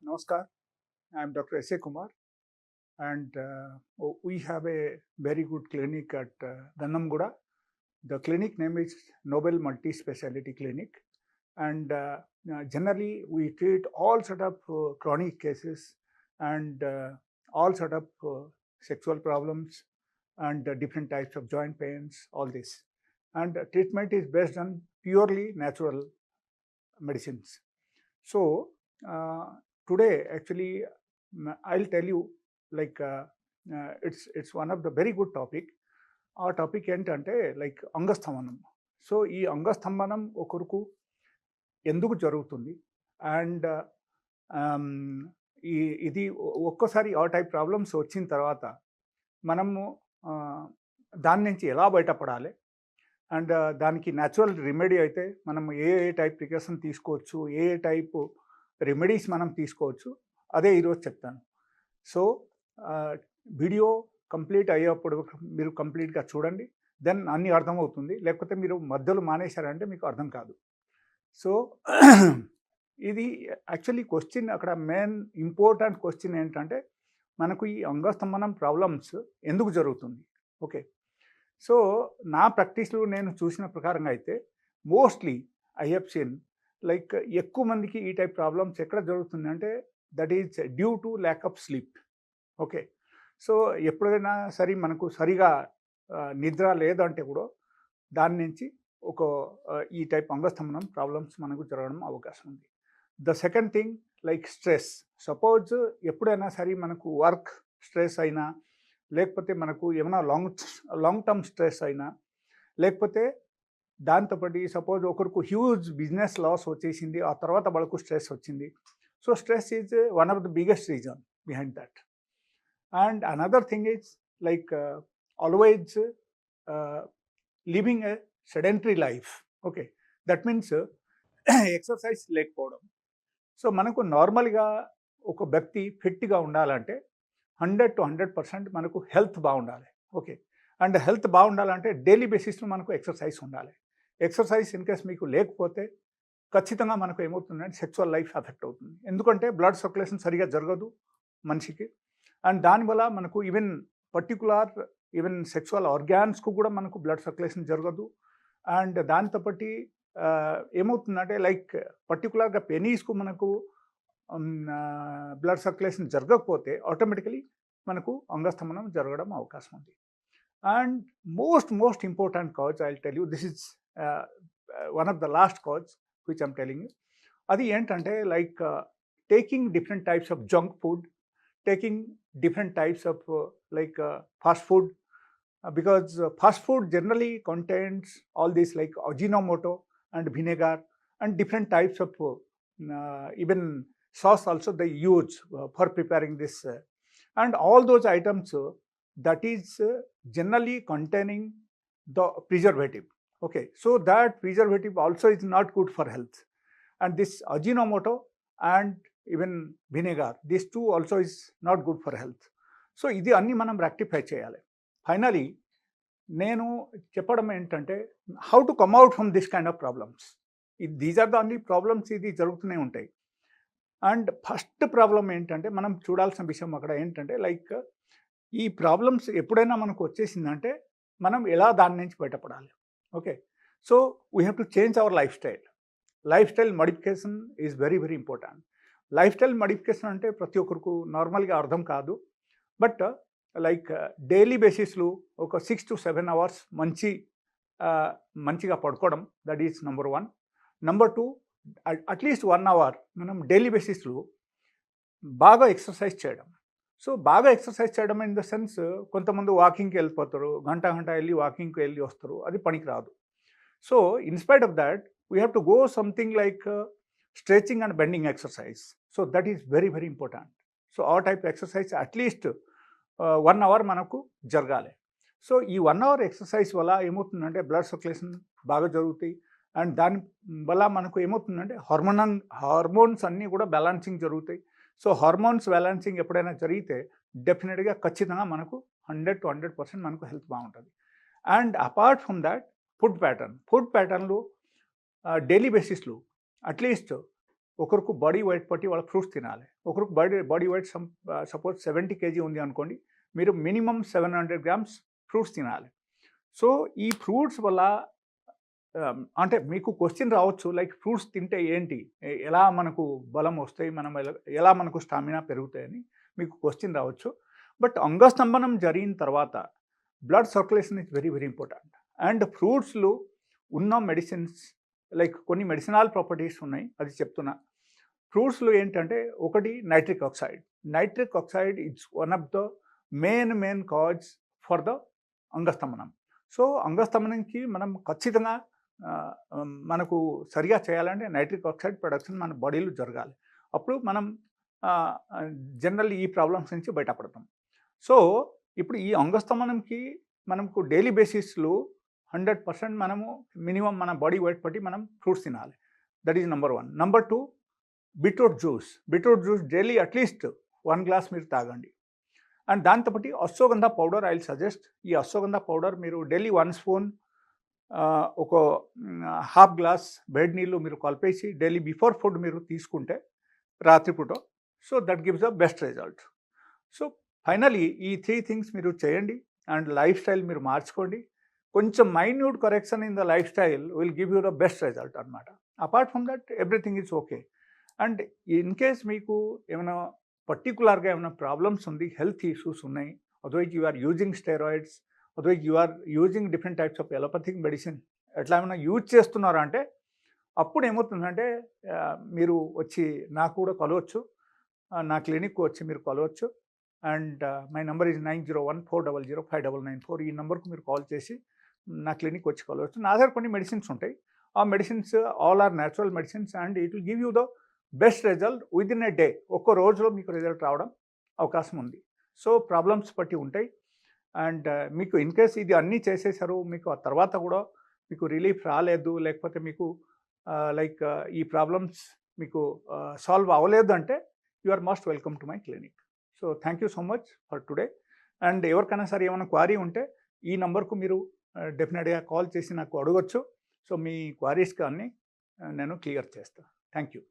Namaskar. I'm Dr. S.A. Kumar, and we have a very good clinic at Dannamguda. The clinic name is Nobel Multi Speciality Clinic, and generally we treat all sort of chronic cases and all sort of sexual problems and different types of joint pains, all this. And treatment is based on purely natural medicines. So uh, today, actually, I'll tell you like it's one of the very good topic. ఆ topic ఏంటంటే like అంగస్తంభనం. So ఈ అంగస్తంభనం ఒకరికి ఎందుకు జరుగుతుంది and ఈ ఇది ఒక్కోసారి ఆ టైప్ ప్రాబ్లమ్స్ వచ్చిన తర్వాత మనము ఆ, దాని నుంచి ఎలా బయటపడాలి అండ్ దానికి న్యాచురల్ రెమెడీ అయితే మనం ఏ ఏ టైప్ ప్రికాషన్ తీసుకోవచ్చు, ఏ ఏ టైప్ రెమెడీస్ మనం తీసుకోవచ్చు, అదే ఈరోజు చెప్తాను. సో వీడియో కంప్లీట్ అయ్యేప్పుడు మీరు కంప్లీట్గా చూడండి, దెన్ అన్నీ అర్థమవుతుంది. లేకపోతే మీరు మధ్యలో మానేశారంటే మీకు అర్థం కాదు. సో ఇది యాక్చువల్లీ క్వశ్చన్ అక్కడ మెయిన్ ఇంపార్టెంట్ క్వశ్చన్ ఏంటంటే మనకు ఈ అంగస్తంభనం ప్రాబ్లమ్స్ ఎందుకు జరుగుతుంది. ఓకే, సో నా ప్రాక్టీస్లో నేను చూసిన ప్రకారంగా అయితే mostly I have seen like ఎక్కువ మందికి ఈ టైప్ ప్రాబ్లమ్స్ ఎక్కడ జరుగుతుంది అంటే that is due to lack of sleep. Okay, so ఎప్పుడైనా సరే మనకు సరిగా నిద్ర లేదంటే కూడా దాని నుంచి ఒక ఈ టైప్ అంగస్తంభనం ప్రాబ్లమ్స్ మనకు జరగడం అవకాశం ఉంది. The second thing like stress. Suppose ఎప్పుడైనా సరే మనకు వర్క్ స్ట్రెస్ అయినా, లేకపోతే మనకు ఏమైనా లాంగ్ టర్మ్ స్ట్రెస్ అయినా, లేకపోతే దాంతోపాటు సపోజ్ ఒకరికి హ్యూజ్ బిజినెస్ లాస్ వచ్చేసింది, ఆ తర్వాత వాళ్ళకు స్ట్రెస్ వచ్చింది. So stress is one of the biggest reason behind that. And another thing is like always living a sedentary life. Okay, that means exercise లేకపోవడం. సో మనకు నార్మల్గా ఒక వ్యక్తి ఫిట్గా ఉండాలంటే 100% మనకు హెల్త్ బాగుండాలి. ఓకే, అండ్ హెల్త్ బాగుండాలంటే డైలీ బేసిస్లో మనకు ఎక్సర్సైజ్ ఉండాలి. ఎక్సర్సైజ్ ఇన్ కేస్ మీకు లేకపోతే ఖచ్చితంగా మనకు ఏమవుతుందంటే సెక్చువల్ లైఫ్ ఎఫెక్ట్ అవుతుంది. ఎందుకంటే బ్లడ్ సర్క్యులేషన్ సరిగా జరగదు మనిషికి, అండ్ దానివల్ల మనకు ఈవెన్ సెక్చువల్ ఆర్గాన్స్కు కూడా మనకు బ్లడ్ సర్క్యులేషన్ జరగదు. అండ్ దాంతోపాటు ఏమవుతుందంటే లైక్ పర్టికులర్గా పెనీస్కు మనకు బ్లడ్ సర్క్యులేషన్ జరగకపోతే ఆటోమేటికలీ మనకు అంగస్తంభనం జరగడం అవకాశం ఉంది. And most important cause I will tell you, this is one of the last cause which I'm telling you. అది ఏంటంటే like taking different types of junk food, taking different types of like fast food, because fast food generally contains all these like Ajinomoto and vinegar and different types of even sauce also they use for preparing this, and all those items that is generally containing the preservative. Okay, so that preservative also is not good for health, and this Ajinomoto and even vinegar, these two also is not good for health. So ఇది అన్నీ మనం rectify చేయాలి. Finally నేను చెప్పడం ఏంటంటే how to come out from this kind of problems. These are the అన్ని problems ఇది జరుగుతూనే ఉంటాయి. అండ్ ఫస్ట్ ప్రాబ్లం ఏంటంటే మనం చూడాల్సిన విషయం అక్కడ ఏంటంటే లైక్ ఈ ప్రాబ్లమ్స్ ఎప్పుడైనా మనకు వచ్చేసిందంటే మనం ఎలా దాని నుంచి బయటపడాలి. Okay, so we have to change our life style modification is very important. Life style modification అంటే ప్రతి ఒక్కరికి నార్మల్గా అర్థం కాదు. బట్ లైక్ డైలీ బేసిస్లో ఒక 6 to 7 అవర్స్ మంచిగా పడుకోవడం, that is number 1. Number 2, at least 1 hour మనం డైలీ బేసిస్లో బాగా ఎక్సర్సైజ్ చేయడం. సో బాగా ఎక్సర్సైజ్ చేయడం ఇన్ ద సెన్స్, కొంతమంది వాకింగ్కి వెళ్ళిపోతారు, గంట వెళ్ళి వాకింగ్కి వెళ్ళి వస్తారు, అది పనికి రాదు. So in spite of that we have to go something like stretching and bending exercise. So that is very important. So ఆ టైప్ ఎక్సర్సైజ్ అట్లీస్ట్ 1 అవర్ మనకు జరగాలి. సో ఈ 1 అవర్ ఎక్సర్సైజ్ వల్ల ఏమవుతుందంటే బ్లడ్ సర్క్యులేషన్ బాగా జరుగుతాయి, అండ్ దాని వల్ల మనకు ఏమవుతుందంటే హార్మోన్స్ అన్నీ కూడా బ్యాలెన్సింగ్ జరుగుతాయి. సో హార్మోన్స్ బ్యాలెన్సింగ్ ఎప్పుడైనా జరిగితే డెఫినెట్గా ఖచ్చితంగా మనకు 100 to 100% మనకు హెల్త్ బాగుంటుంది. And apart from that food ప్యాటర్న్లో డైలీ బేసిస్లో అట్లీస్ట్ ఒకరికి బాడీ వెయిట్ బట్టి వాళ్ళ ఫ్రూట్స్ తినాలి. ఒకరికి బాడీ వెయిట్ సపోజ్ 70 కేజీ ఉంది అనుకోండి, మీరు మినిమమ్ 700 గ్రామ్స్ ఫ్రూట్స్ తినాలి. సో ఈ ఫ్రూట్స్ వల్ల అంటే మీకు క్వశ్చన్ రావచ్చు, లైక్ ఫ్రూట్స్ తింటే ఏంటి, ఎలా మనకు బలం వస్తాయి, మనం ఎలా మనకు స్టామినా పెరుగుతాయని మీకు క్వశ్చన్ రావచ్చు. బట్ అంగస్తంభనం జరిగిన తర్వాత blood circulation is very very important. And ఫ్రూట్స్లో ఉన్న మెడిసిన్స్, లైక్ కొన్ని మెడిసినల్ ప్రాపర్టీస్ ఉన్నాయి, అది చెప్తున్నా. ఫ్రూట్స్లో ఏంటంటే ఒకటి nitric oxide. Nitric oxide it's one of the main cause for the అంగస్తంభనం. సో అంగస్తంభనంకి మనం ఖచ్చితంగా మనకు సరిగా చేయాలంటే నైట్రిక్ ఆక్సైడ్ ప్రొడక్షన్ మన బాడీలో జరగాలి. అప్పుడు మనం జనరల్లీ ఈ ప్రాబ్లమ్స్ నుంచి బయటపడతాం. సో ఇప్పుడు ఈ అంగస్తంభనంకి మనకు డైలీ బేసిస్లో 100% మనము మినిమం మన బాడీ వెయిట్ బట్టి మనం ఫ్రూట్స్ తినాలి. That is number 1. Number 2, beetroot juice daily at least 1 glass మీరు తాగండి. అండ్ దాంతోపాటు ashwagandha powder I will suggest. ఈ అశ్వగంధ పౌడర్ మీరు డైలీ 1 స్పూన్ ఒక హాఫ్ గ్లాస్ వేడి నీళ్ళు మీరు కలిపేసి డైలీ బిఫోర్ ఫుడ్ మీరు తీసుకుంటే రాత్రిపూట, so that gives the best result. So finally ఈ 3 థింగ్స్ మీరు చేయండి అండ్ లైఫ్ స్టైల్ మీరు మార్చుకోండి. కొంచెం minute correction in the lifestyle will give you the best result అనమాట. Apart from that everything is okay. And in case మీకు ఏమైనా పర్టికులర్గా ఏమైనా ప్రాబ్లమ్స్ ఉంది, హెల్త్ ఇష్యూస్ ఉన్నాయి, otherwise you are using steroids, otherwise you are using different types of allopathic medicine, ఎట్లా ఏమైనా use చేస్తున్నారా అంటే అప్పుడు ఏమవుతుందంటే మీరు వచ్చి నాకు కూడా కలవచ్చు, నా క్లినిక్కు వచ్చి మీరు కలవచ్చు. And my number is 9014005994. ఈ నెంబర్కు మీరు కాల్ చేసి నా క్లినిక్ వచ్చి కలవచ్చు. నా దగ్గర కొన్ని మెడిసిన్స్ ఉంటాయి. ఆ medicines all are natural medicines and it will give you the best result with in a day. ఒక్క రోజులో మీకు రిజల్ట్ రావడం అవకాశం ఉంది. సో ప్రాబ్లమ్స్ బట్టి ఉంటాయి. అండ్ మీకు ఇన్ కేస్ ఇది అన్నీ చేసేసారు, మీకు ఆ తర్వాత కూడా మీకు రిలీఫ్ రాలేదు, లేకపోతే మీకు లైక్ ఈ ప్రాబ్లమ్స్ మీకు సాల్వ్ అవ్వలేదు అంటే you are must welcome to my clinic. So thank you so much for today. And ఎవరికైనా సరే ఏమైనా క్వారీ ఉంటే ఈ నెంబర్కు మీరు డెఫినెట్గా కాల్ చేసి నాకు అడగొచ్చు. సో మీ క్వారీస్కి అన్నీ నేను క్లియర్ చేస్తాను. Thank you.